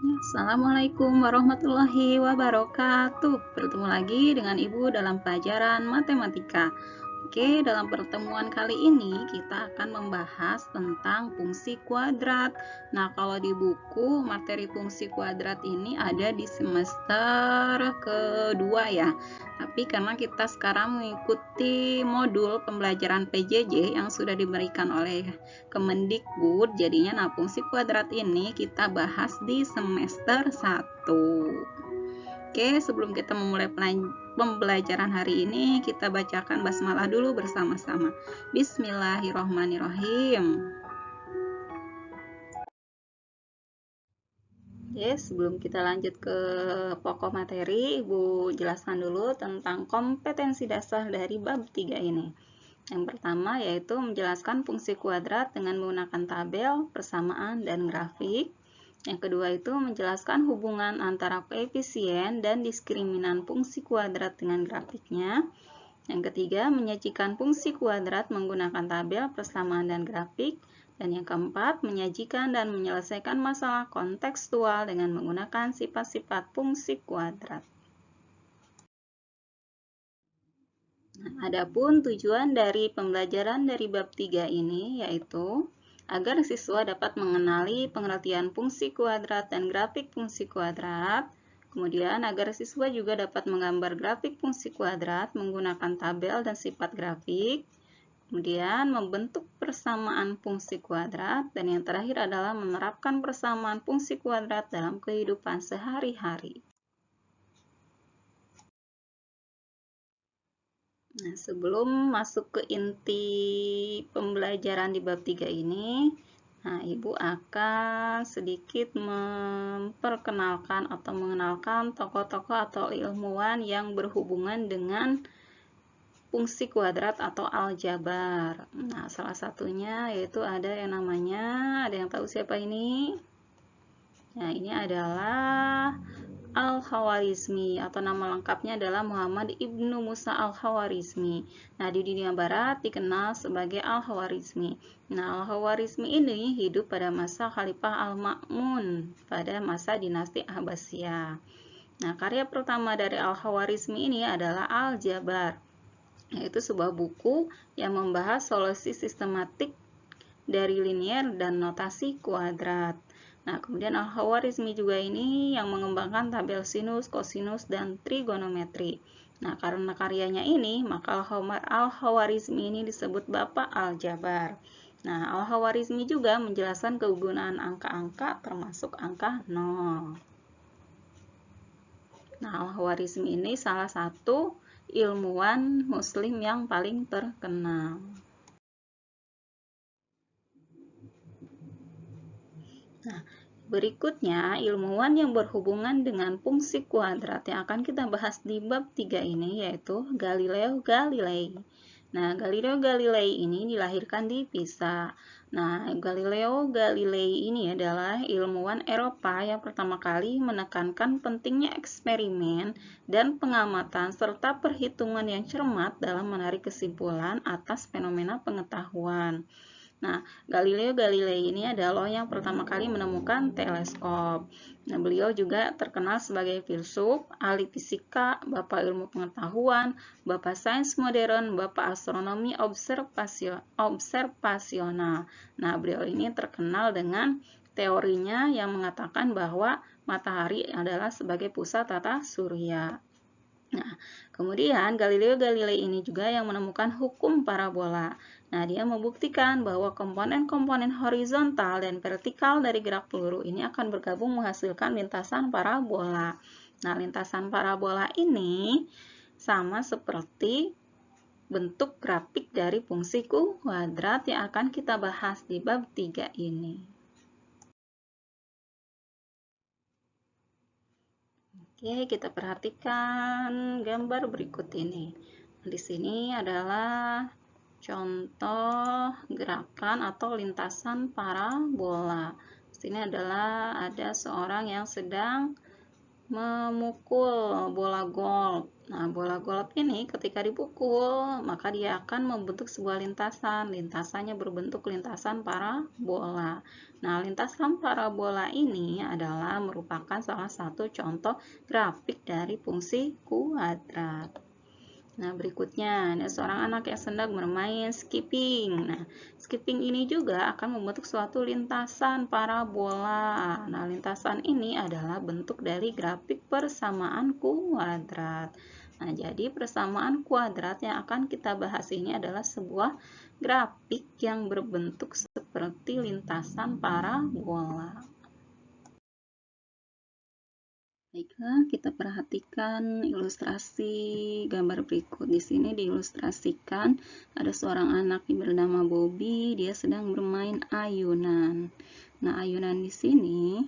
Assalamualaikum warahmatullahi wabarakatuh. Bertemu lagi dengan Ibu dalam pelajaran matematika. Oke, dalam pertemuan kali ini kita akan membahas tentang fungsi kuadrat. Nah, kalau di buku materi fungsi kuadrat ini ada di semester kedua ya. Tapi karena kita sekarang mengikuti modul pembelajaran PJJ yang sudah diberikan oleh Kemendikbud, jadinya nah fungsi kuadrat ini kita bahas di semester 1. Oke, sebelum kita memulai pembelajaran hari ini, kita bacakan basmalah dulu bersama-sama. Bismillahirrohmanirrohim. Oke, sebelum kita lanjut ke pokok materi, Ibu jelaskan dulu tentang kompetensi dasar dari bab 3 ini. Yang pertama yaitu menjelaskan fungsi kuadrat dengan menggunakan tabel, persamaan, dan grafik. Yang kedua itu menjelaskan hubungan antara koefisien dan diskriminan fungsi kuadrat dengan grafiknya. Yang ketiga, menyajikan fungsi kuadrat menggunakan tabel, persamaan, dan grafik. Dan yang keempat, menyajikan dan menyelesaikan masalah kontekstual dengan menggunakan sifat-sifat fungsi kuadrat. Nah, adapun tujuan dari pembelajaran dari bab 3 ini yaitu agar siswa dapat mengenali pengertian fungsi kuadrat dan grafik fungsi kuadrat. Kemudian agar siswa juga dapat menggambar grafik fungsi kuadrat menggunakan tabel dan sifat grafik. Kemudian membentuk persamaan fungsi kuadrat. Dan yang terakhir adalah menerapkan persamaan fungsi kuadrat dalam kehidupan sehari-hari. Nah, sebelum masuk ke inti pembelajaran di bab 3 ini, nah, Ibu akan sedikit memperkenalkan atau mengenalkan tokoh-tokoh atau ilmuwan yang berhubungan dengan fungsi kuadrat atau aljabar. Nah, salah satunya yaitu ada yang namanya, ada yang tahu siapa ini? Nah, ini adalah Al-Khawarizmi atau nama lengkapnya adalah Muhammad Ibnu Musa Al-Khawarizmi. Nah, di dunia barat dikenal sebagai Al-Khawarizmi. Nah, Al-Khawarizmi ini hidup pada masa Khalifah Al-Ma'mun pada masa dinasti Abbasiyah. Nah, karya pertama dari Al-Khawarizmi ini adalah Al-Jabar, yaitu sebuah buku yang membahas solusi sistematik dari linier dan notasi kuadrat. Nah, kemudian Al-Khawarizmi juga ini yang mengembangkan tabel sinus, kosinus, dan trigonometri. Nah, karena karyanya ini, maka Al-Khawarizmi ini disebut Bapak Aljabar. Nah, Al-Khawarizmi juga menjelaskan kegunaan angka-angka termasuk angka 0. Nah, Al-Khawarizmi ini salah satu ilmuwan muslim yang paling terkenal. Nah, berikutnya ilmuwan yang berhubungan dengan fungsi kuadrat yang akan kita bahas di bab 3 ini yaitu Galileo Galilei. Nah, Galileo Galilei ini dilahirkan di Pisa. Nah, Galileo Galilei ini adalah ilmuwan Eropa yang pertama kali menekankan pentingnya eksperimen dan pengamatan serta perhitungan yang cermat dalam menarik kesimpulan atas fenomena pengetahuan. Nah, Galileo Galilei ini adalah yang pertama kali menemukan teleskop. Nah, beliau juga terkenal sebagai filsuf, ahli fisika, bapak ilmu pengetahuan, bapak sains modern, bapak astronomi observasional. Nah, beliau ini terkenal dengan teorinya yang mengatakan bahwa matahari adalah sebagai pusat tata surya. Nah, kemudian Galileo Galilei ini juga yang menemukan hukum parabola. Nah, dia membuktikan bahwa komponen-komponen horizontal dan vertikal dari gerak peluru ini akan bergabung menghasilkan lintasan parabola. Nah, lintasan parabola ini sama seperti bentuk grafik dari fungsi kuadrat yang akan kita bahas di bab 3 ini. Oke, kita perhatikan gambar berikut ini. Di sini adalah contoh gerakan atau lintasan parabola. Di sini adalah ada seorang yang sedang memukul bola golf. Nah, bola golf ini ketika dipukul, maka dia akan membentuk sebuah lintasan. Lintasannya berbentuk lintasan parabola. Nah, lintasan parabola ini adalah merupakan salah satu contoh grafik dari fungsi kuadrat. Nah, berikutnya ada seorang anak yang sedang bermain skipping. Nah, skipping ini juga akan membentuk suatu lintasan parabola. Nah, lintasan ini adalah bentuk dari grafik persamaan kuadrat. Nah, jadi persamaan kuadrat yang akan kita bahas ini adalah sebuah grafik yang berbentuk seperti lintasan parabola. Baiklah, kita perhatikan ilustrasi gambar berikut. Di sini diilustrasikan ada seorang anak yang bernama Bobby, dia sedang bermain ayunan. Nah, ayunan di sini,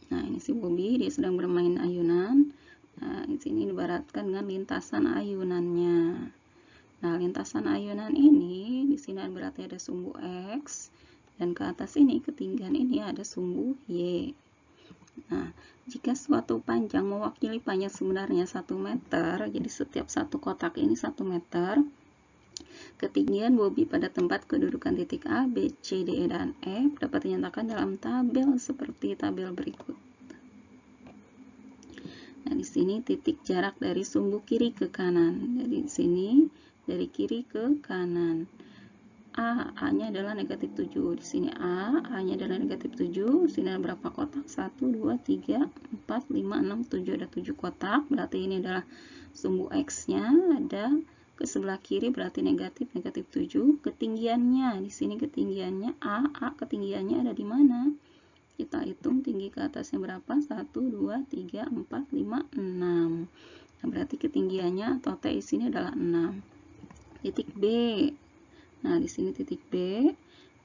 nah ini si Bobby, dia sedang bermain ayunan. Nah, di sini diibaratkan dengan lintasan ayunannya. Nah, lintasan ayunan ini di sini berarti ada sumbu X, dan ke atas ini ketinggian ini ada sumbu Y. Nah, jika suatu panjang mewakili panjang sebenarnya 1 meter, jadi setiap satu kotak ini 1 meter, ketinggian Bobby pada tempat kedudukan titik A, B, C, D, E, dan F dapat dinyatakan dalam tabel seperti tabel berikut. Nah, di sini titik jarak dari sumbu kiri ke kanan. Jadi di sini dari kiri ke kanan. A-nya adalah negatif 7. Di sini A-nya adalah negatif 7. Di sini ada berapa kotak? 1, 2, 3, 4, 5, 6, 7. Ada 7 kotak. Berarti ini adalah sumbu X-nya. Ada ke sebelah kiri berarti negatif 7. Ketinggiannya, di sini ketinggiannya A ketinggiannya ada di mana? Kita hitung tinggi ke atasnya berapa? 1, 2, 3, 4, 5, 6. Nah, berarti ketinggiannya atau T di sini adalah 6. Titik B. Nah, di sini titik B.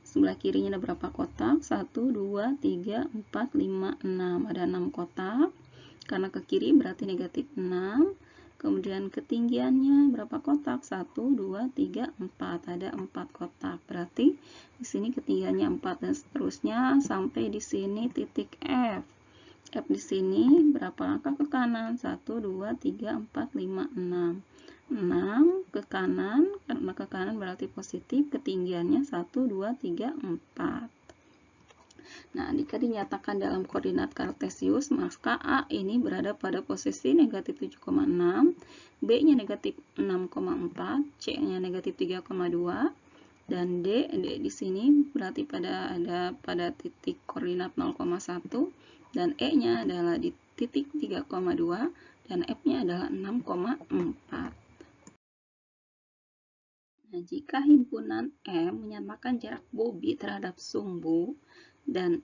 Sebelah kirinya ada berapa kotak? 1, 2, 3, 4, 5, 6. Ada 6 kotak. Karena ke kiri berarti negatif 6. Kemudian ketinggiannya berapa kotak? 1, 2, 3, 4. Ada 4 kotak. Berarti di sini ketinggiannya 4 dan seterusnya sampai di sini titik F. F di sini berapa langkah ke kanan? 1, 2, 3, 4, 5, 6. 6 ke kanan, karena ke kanan berarti positif, ketinggiannya 1, 2, 3, 4. Nah, jika dinyatakan dalam koordinat kartesius, maka A ini berada pada posisi negatif 7,6, B-nya negatif 6,4, C-nya negatif 3,2, dan D di sini berarti ada pada titik koordinat 0,1, dan E-nya adalah di titik 3,2, dan F-nya adalah 6,4. Nah, jika himpunan M menyatakan jarak Bobby terhadap sumbu, dan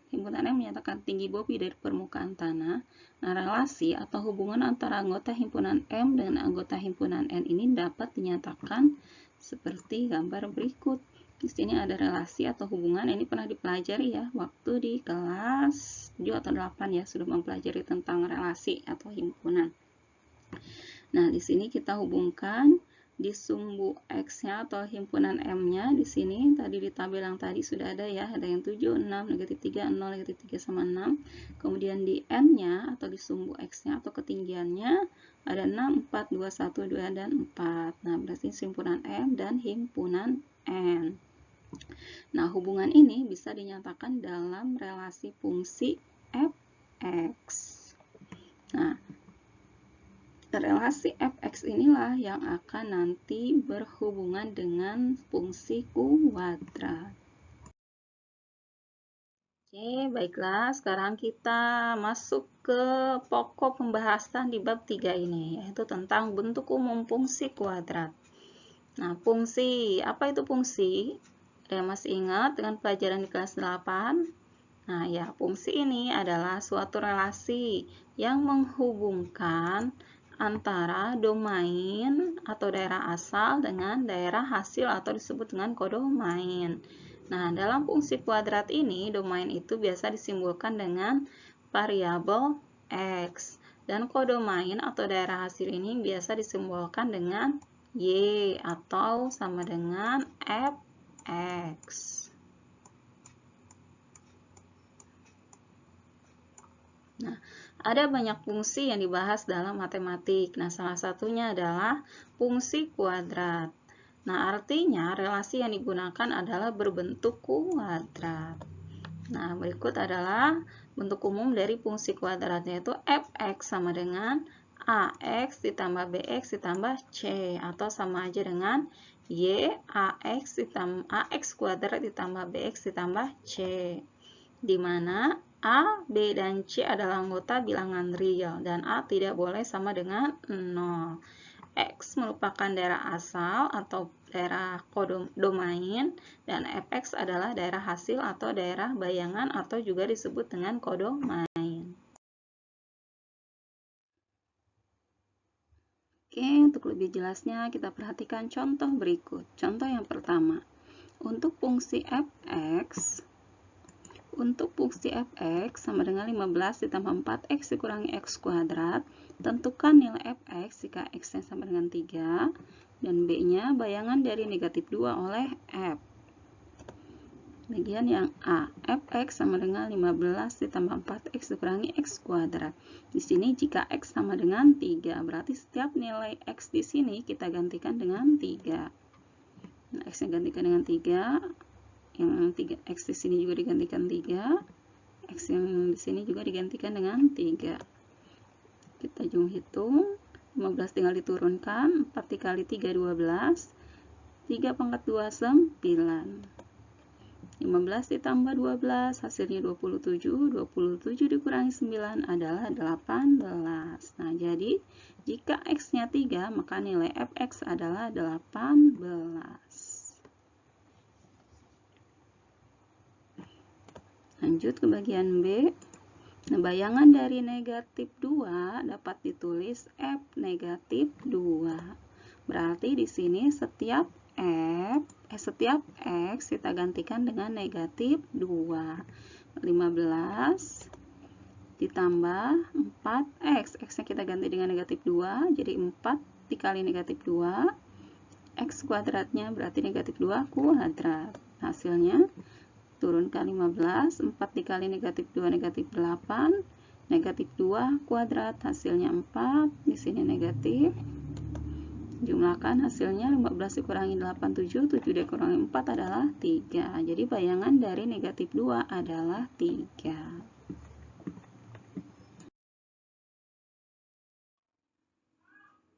himpunan M menyatakan tinggi Bobby dari permukaan tanah, nah relasi atau hubungan antara anggota himpunan M dengan anggota himpunan N ini dapat dinyatakan seperti gambar berikut. Di sini ada relasi atau hubungan, ini pernah dipelajari ya, waktu di kelas 7 atau 8 ya, sudah mempelajari tentang relasi atau himpunan. Nah, di sini kita hubungkan di sumbu X-nya atau himpunan M-nya. Di sini tadi di tabel yang tadi sudah ada ya, ada yang 7, 6, negatif 3, 0, negatif 3 sama 6. Kemudian di N-nya atau di sumbu X-nya atau ketinggiannya ada 6, 4, 2, 1, 2, dan 4. Nah, berarti himpunan M dan himpunan N. Nah, hubungan ini bisa dinyatakan dalam relasi fungsi f(x). Nah, relasi f(x) inilah yang akan nanti berhubungan dengan fungsi kuadrat. Oke, baiklah. Sekarang kita masuk ke pokok pembahasan di bab 3 ini, yaitu tentang bentuk umum fungsi kuadrat. Nah, fungsi. Apa itu fungsi? Ada yang masih ingat dengan pelajaran di kelas 8? Nah, ya, fungsi ini adalah suatu relasi yang menghubungkan antara domain atau daerah asal dengan daerah hasil atau disebut dengan kodomain. Nah, dalam fungsi kuadrat ini, domain itu biasa disimbolkan dengan variabel X. Dan kodomain atau daerah hasil ini biasa disimbolkan dengan Y atau sama dengan Fx. Nah, Ada banyak fungsi yang dibahas dalam matematik. Nah, salah satunya adalah fungsi kuadrat. Nah, artinya relasi yang digunakan adalah berbentuk kuadrat. Nah, berikut adalah bentuk umum dari fungsi kuadrat, yaitu fx sama dengan ax ditambah bx ditambah c, atau sama aja dengan ax kuadrat ditambah bx ditambah c, di mana a, b, dan c adalah anggota bilangan real, dan a tidak boleh sama dengan 0. X merupakan daerah asal atau daerah kodomain, dan fx adalah daerah hasil atau daerah bayangan atau juga disebut dengan kodomain. Oke, untuk lebih jelasnya kita perhatikan contoh berikut. Contoh yang pertama, untuk fungsi fx sama dengan 15 ditambah 4x dikurangi x kuadrat, tentukan nilai fx jika x-nya sama dengan 3 dan b-nya bayangan dari negatif 2 oleh f. Bagian yang A, fx sama dengan 15 ditambah 4x dikurangi x kuadrat. Di sini jika x sama dengan 3, berarti setiap nilai x di sini kita gantikan dengan 3. Nah, x-nya gantikan dengan 3. Yang 3x di sini juga digantikan 3, x yang di sini juga digantikan dengan 3. Kita jom hitung, 15 tinggal diturunkan, 4 dikali 3 12, 3 pangkat 2 9. 15 ditambah 12 hasilnya 27, 27 dikurangi 9 adalah 18. Nah, jadi jika x-nya 3, maka nilai fx adalah 18. Lanjut ke bagian B. Nah, bayangan dari negatif 2 dapat ditulis f negatif 2. Berarti di sini setiap x kita gantikan dengan negatif 2. 15 ditambah 4x. X-nya kita ganti dengan negatif 2, jadi 4 dikali negatif 2. X kuadratnya berarti negatif 2 kuadrat. Hasilnya turunkan 15, 4 dikali negatif 2 negatif 8, negatif 2 kuadrat, hasilnya 4, di sini negatif. Jumlahkan hasilnya 15 dikurangi 8, 7, 7 dikurangi 4 adalah 3. Jadi bayangan dari negatif 2 adalah 3.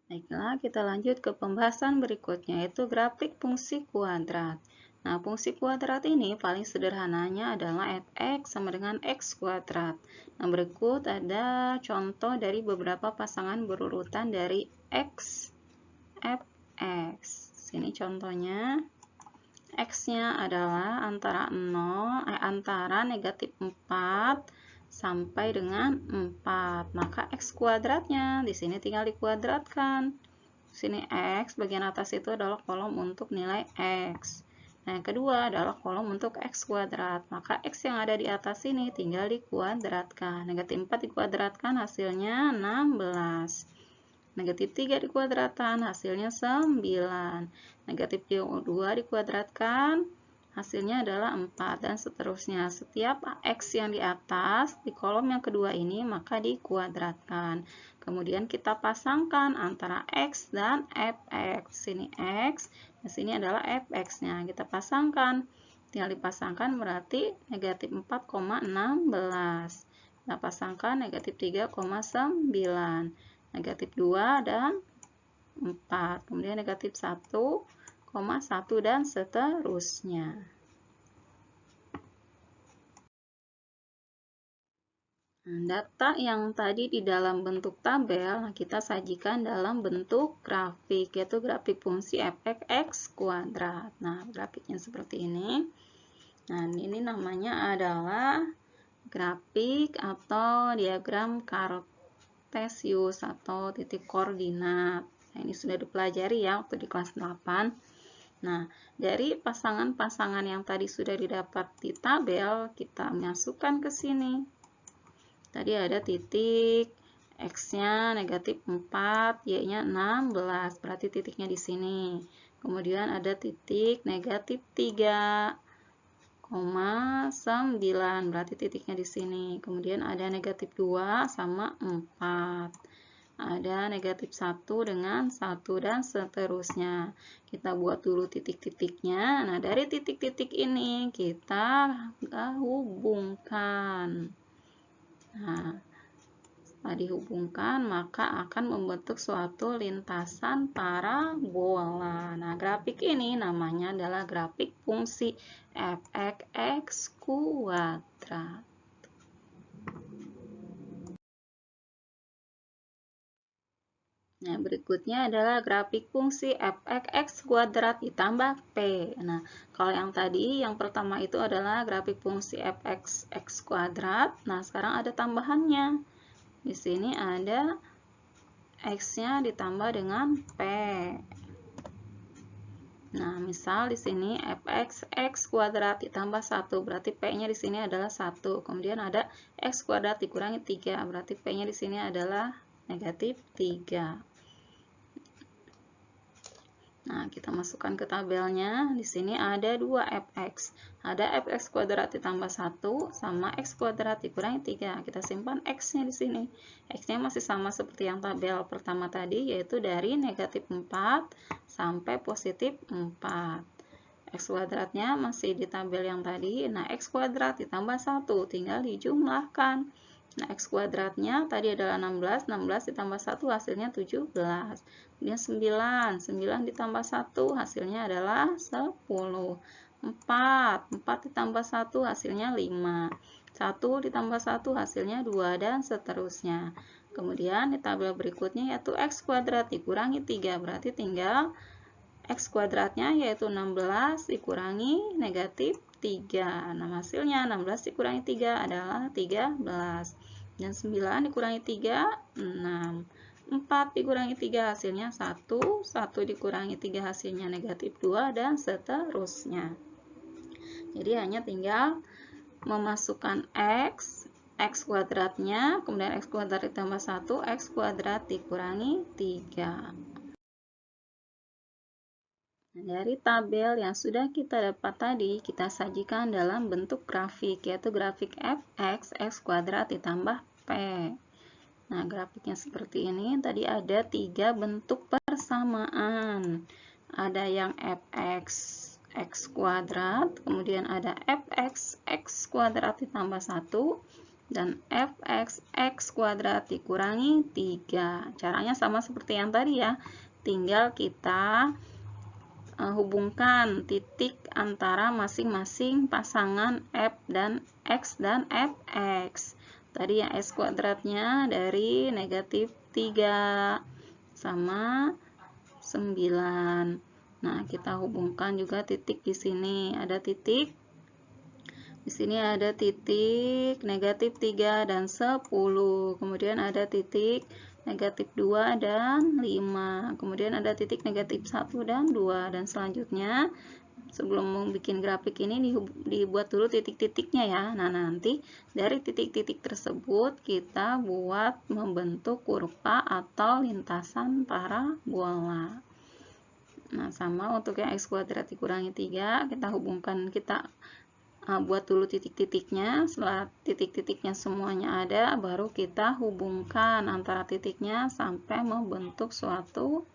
Baiklah, kita lanjut ke pembahasan berikutnya, yaitu grafik fungsi kuadrat. Nah, fungsi kuadrat ini paling sederhananya adalah fx sama dengan x kuadrat. Nah, berikut ada contoh dari beberapa pasangan berurutan dari x, fx. Sini contohnya, x-nya adalah antara negatif 4 sampai dengan 4. Maka x kuadratnya di sini tinggal dikuadratkan. Di sini x, bagian atas itu adalah kolom untuk nilai x. Nah, yang kedua adalah kolom untuk x kuadrat. Maka x yang ada di atas ini tinggal dikuadratkan. Negatif 4 dikuadratkan hasilnya 16. Negatif 3 dikuadratkan hasilnya 9. Negatif 2 dikuadratkan hasilnya adalah 4, dan seterusnya. Setiap x yang di atas di kolom yang kedua ini maka dikuadratkan. Kemudian kita pasangkan antara x dan fx. Sini x, di sini adalah fx-nya. Kita pasangkan. Tinggal dipasangkan berarti negatif 4,16. Kita pasangkan negatif 3,9. Negatif 2 dan 4. Kemudian negatif 1,1 dan seterusnya. Nah, data yang tadi di dalam bentuk tabel, kita sajikan dalam bentuk grafik, yaitu grafik fungsi fx kuadrat. Nah, grafiknya seperti ini. Nah, ini namanya adalah grafik atau diagram Kartesius atau titik koordinat. Nah, ini sudah dipelajari ya waktu di kelas 8. Nah, dari pasangan-pasangan yang tadi sudah didapat di tabel, kita masukkan ke sini. Tadi ada titik, x-nya negatif 4, y-nya 16, berarti titiknya di sini. Kemudian ada titik negatif 3, 9, berarti titiknya di sini. Kemudian ada negatif 2 sama 4. Ada negatif 1 dengan 1 dan seterusnya. Kita buat dulu titik-titiknya. Nah, dari titik-titik ini kita hubungkan. Nah, setelah dihubungkan, maka akan membentuk suatu lintasan parabola. Nah, grafik ini namanya adalah grafik fungsi f(x) kuadrat. Nah, berikutnya adalah grafik fungsi f(x) kuadrat ditambah p. Nah, kalau yang tadi, yang pertama itu adalah grafik fungsi f(x) kuadrat. Nah, sekarang ada tambahannya. Di sini ada x-nya ditambah dengan p. Nah, misal di sini f(x) kuadrat ditambah 1, berarti p-nya di sini adalah 1. Kemudian ada x kuadrat dikurangi 3, berarti p-nya di sini adalah negatif 3. Nah, kita masukkan ke tabelnya. Di sini ada 2 fx. Ada fx kuadrat ditambah 1 sama x kuadrat dikurangi 3. Kita simpan x-nya di sini. X-nya masih sama seperti yang tabel pertama tadi, yaitu dari negatif 4 sampai positif 4. X kuadratnya masih di tabel yang tadi. Nah, x kuadrat ditambah 1 tinggal dijumlahkan. Nah, x kuadratnya tadi adalah 16, 16 ditambah 1 hasilnya 17. Kemudian 9 ditambah 1 hasilnya adalah 10. 4 ditambah 1 hasilnya 5. 1 ditambah 1 hasilnya 2 dan seterusnya. Kemudian di tabel berikutnya yaitu x kuadrat dikurangi 3, berarti tinggal x kuadratnya yaitu 16 dikurangi negatif 3. Nah, hasilnya 16 dikurangi 3 adalah 13. Dan 9 dikurangi 3, 6. 4 dikurangi 3 hasilnya 1. 1 dikurangi 3 hasilnya negatif 2 dan seterusnya. Jadi hanya tinggal memasukkan x kuadratnya, kemudian x kuadrat ditambah 1, x kuadrat dikurangi 3. Nah, dari tabel yang sudah kita dapat tadi, kita sajikan dalam bentuk grafik, yaitu grafik f(x) x kuadrat ditambah p. Nah, grafiknya seperti ini. Tadi ada 3 bentuk persamaan. Ada yang fx x kuadrat, kemudian ada fx x kuadrat ditambah 1, dan fx x kuadrat dikurangi 3. Caranya sama seperti yang tadi ya. Tinggal kita hubungkan titik antara masing-masing pasangan f dan x dan fx. Tadi yang x kuadratnya dari negatif 3 sama 9. Nah, kita hubungkan juga titik di sini. Ada titik. Di sini ada titik negatif 3 dan 10. Kemudian ada titik negatif 2 dan 5. Kemudian ada titik negatif 1 dan 2. Dan selanjutnya, sebelum membuat grafik ini dibuat dulu titik-titiknya ya. Nah, nanti dari titik-titik tersebut kita buat membentuk kurva atau lintasan parabola. Nah, sama untuk yang x kuadrat dikurangi 3, kita hubungkan, kita buat dulu titik-titiknya. Setelah titik-titiknya semuanya ada, baru kita hubungkan antara titiknya sampai membentuk suatu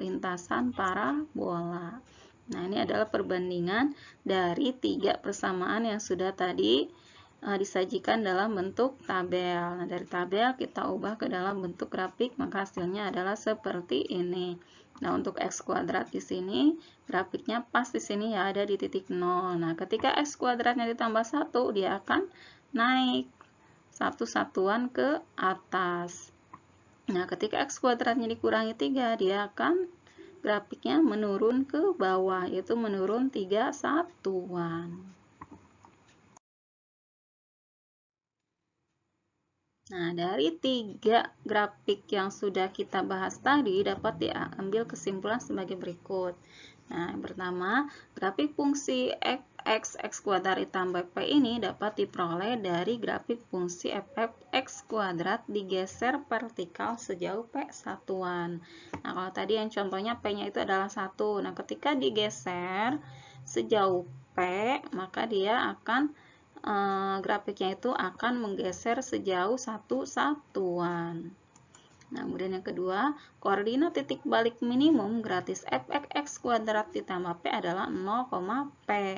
lintasan parabola. Nah, ini adalah perbandingan dari 3 persamaan yang sudah tadi disajikan dalam bentuk tabel. Nah, dari tabel kita ubah ke dalam bentuk grafik, maka hasilnya adalah seperti ini. Nah, untuk x kuadrat di sini, grafiknya pas di sini ya, ada di titik 0. Nah, ketika x kuadratnya ditambah 1, dia akan naik satu satuan ke atas. Nah, ketika x kuadratnya dikurangi 3, dia akan grafiknya menurun ke bawah, yaitu menurun 3 satuan. Nah, dari 3 grafik yang sudah kita bahas tadi dapat diambil kesimpulan sebagai berikut. Nah, yang pertama, grafik fungsi f(x) x kuadrat ditambah p ini dapat diperoleh dari grafik fungsi f(x) kuadrat digeser vertikal sejauh p satuan. Nah, kalau tadi yang contohnya p-nya itu adalah 1. Nah, ketika digeser sejauh P, maka dia akan grafiknya itu akan menggeser sejauh 1 satuan. Nah, kemudian yang kedua, koordinat titik balik minimum gratis fx kuadrat ditambah P adalah 0, P.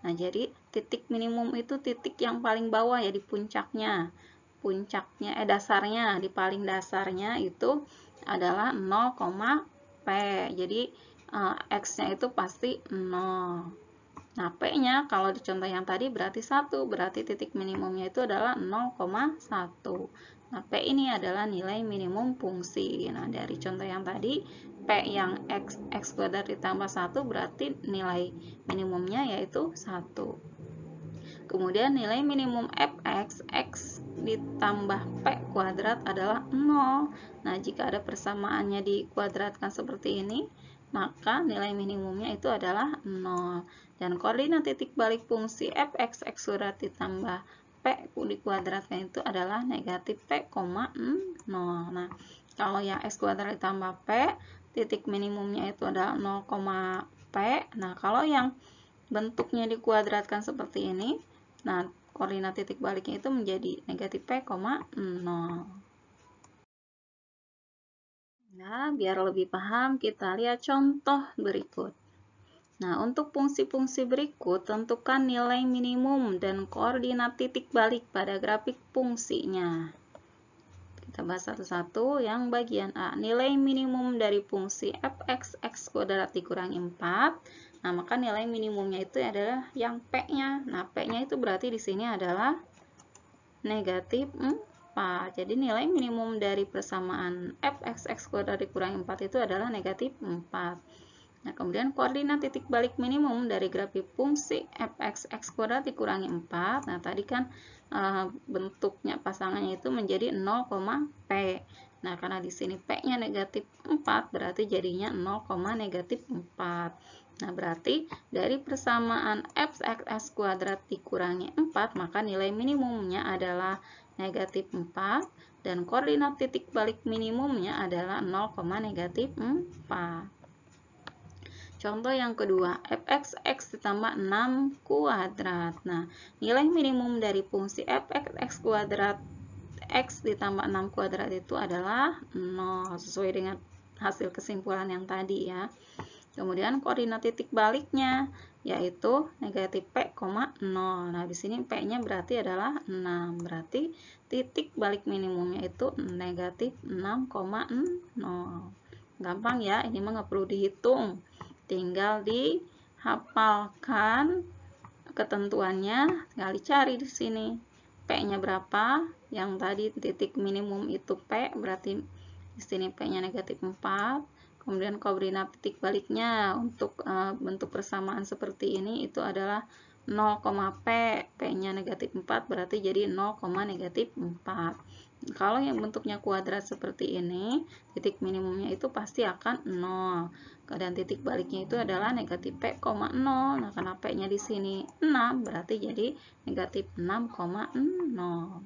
Nah, jadi titik minimum itu titik yang paling bawah ya, di puncaknya. Dasarnya, di paling dasarnya itu adalah 0, P. Jadi X-nya itu pasti 0. Nah, P-nya kalau di contoh yang tadi berarti 1, berarti titik minimumnya itu adalah 0,1. Nah, P ini adalah nilai minimum fungsi. Nah, dari contoh yang tadi, P yang X kuadrat ditambah 1 berarti nilai minimumnya yaitu 1. Kemudian nilai minimum fx, X ditambah P kuadrat adalah 0. Nah, jika ada persamaannya dikuadratkan seperti ini, maka nilai minimumnya itu adalah 0. Dan koordinat titik balik fungsi fx, X kuadrat ditambah P dikuadratkan itu adalah negatif P, 0. Nah, kalau yang X kuadrat ditambah P, titik minimumnya itu adalah 0, P. Nah, kalau yang bentuknya dikuadratkan seperti ini, nah koordinat titik baliknya itu menjadi negatif P, 0. Nah, biar lebih paham, kita lihat contoh berikut. Nah, untuk fungsi-fungsi berikut, tentukan nilai minimum dan koordinat titik balik pada grafik fungsinya. Kita bahas satu-satu. Yang bagian A, nilai minimum dari fungsi fx, X kuadrat dikurangi 4. Nah, maka nilai minimumnya itu adalah yang P-nya. Nah, P-nya itu berarti di sini adalah negatif 4. Jadi nilai minimum dari persamaan fx, X kuadrat dikurangi 4 itu adalah negatif 4. Nah, kemudian koordinat titik balik minimum dari grafik fungsi fx, X kuadrat dikurangi 4. Nah, tadi kan bentuknya pasangannya itu menjadi 0, P. Nah, karena di sini P-nya negatif 4, berarti jadinya 0, negatif 4. Nah, berarti dari persamaan fx kuadrat dikurangi 4, maka nilai minimumnya adalah negatif 4, dan koordinat titik balik minimumnya adalah 0, negatif 4. Contoh yang kedua, fx, X ditambah 6 kuadrat. Nah, nilai minimum dari fungsi fx, X kuadrat, X ditambah 6 kuadrat itu adalah 0, sesuai dengan hasil kesimpulan yang tadi ya. Kemudian koordinat titik baliknya, yaitu negatif P, 0. Nah, di sini P-nya berarti adalah 6. Berarti titik balik minimumnya itu negatif 6,0. Gampang ya, ini mah nggak perlu dihitung. Tinggal dihafalkan ketentuannya, tinggal dicari di sini. P-nya berapa? Yang tadi titik minimum itu P, berarti di sini P-nya negatif 4. Kemudian koordinat titik baliknya untuk bentuk persamaan seperti ini itu adalah 0, P. P-nya negatif 4, berarti jadi 0, negatif 4. Kalau yang bentuknya kuadrat seperti ini, titik minimumnya itu pasti akan 0. Dan titik baliknya itu adalah negatif P, 0. Nah, karena P-nya di sini 6, berarti jadi negatif 6,0.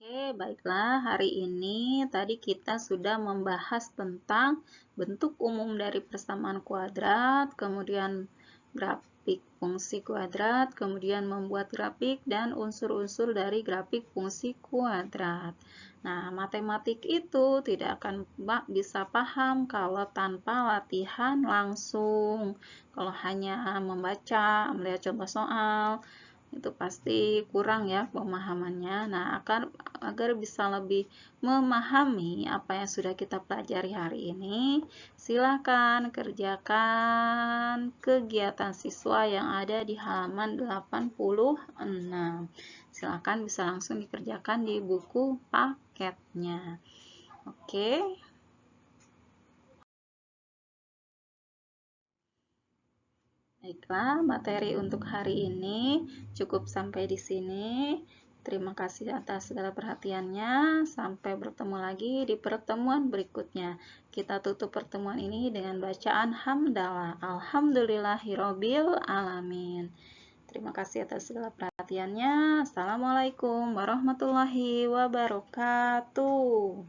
Oke, baiklah. Hari ini tadi kita sudah membahas tentang bentuk umum dari persamaan kuadrat, kemudian grafik fungsi kuadrat, kemudian membuat grafik dan unsur-unsur dari grafik fungsi kuadrat. Nah, matematik itu tidak akan bisa paham kalau tanpa latihan langsung. Kalau hanya membaca, melihat contoh soal, itu pasti kurang ya pemahamannya. Nah, agar bisa lebih memahami apa yang sudah kita pelajari hari ini, silakan kerjakan kegiatan siswa yang ada di halaman 86. Silakan bisa langsung dikerjakan di buku paketnya. Oke. Baiklah, materi untuk hari ini cukup sampai di sini. Terima kasih atas segala perhatiannya. Sampai bertemu lagi di pertemuan berikutnya. Kita tutup pertemuan ini dengan bacaan hamdalah. Alhamdulillahirabbil alamin. Terima kasih atas segala perhatiannya. Assalamualaikum warahmatullahi wabarakatuh.